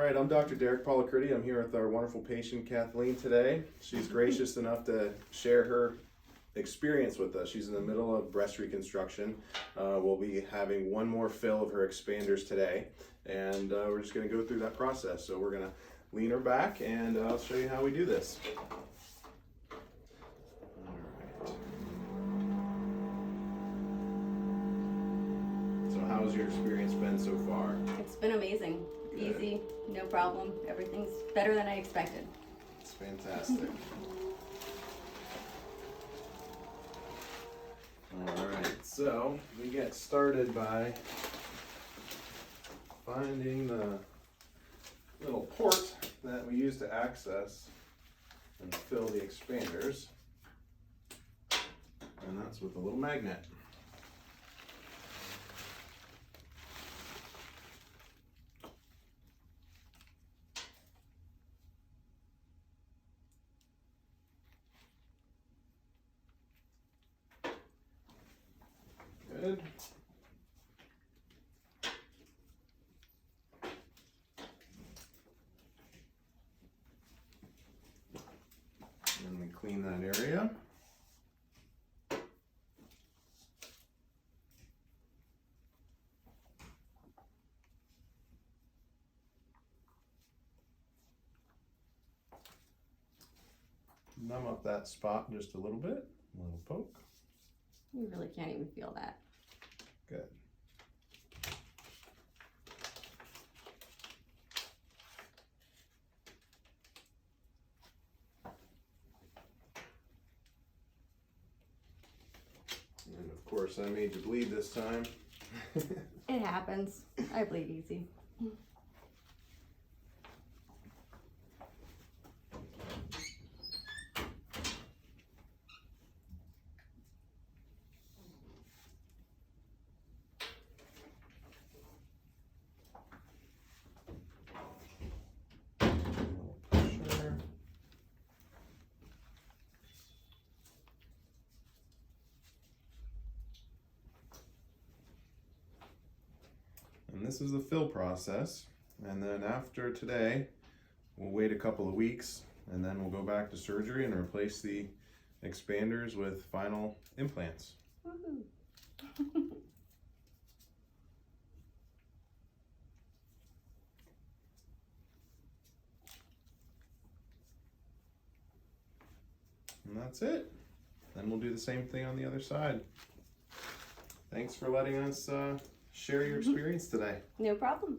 right, I'm Dr. Derek Policritti. I'm here with our wonderful patient Kathleen today. She's gracious enough to share her experience with us. She's in the middle of breast reconstruction. We'll be having one more fill of her expanders today, and we're just going to go through that process. So we're going to lean her back, and I'll show you how we do this. So how's your experience been so far? It's been amazing. Good. Easy, no problem. Everything's better than I expected. It's fantastic. Alright, so we get started by finding the little port that we use to access and fill the expanders. And that's with a little magnet. Good. And we clean that area. Numb up that spot just a little bit, a little poke. You really can't even feel that. Good. And of course, I made you bleed this time. It happens. I bleed easy. And this is the fill process, and then after today we'll wait a couple of weeks, and then we'll go back to surgery and replace the expanders with final implants. Woohoo. And that's it. Then we'll do the same thing on the other side. Thanks for letting us share your experience today. No problem.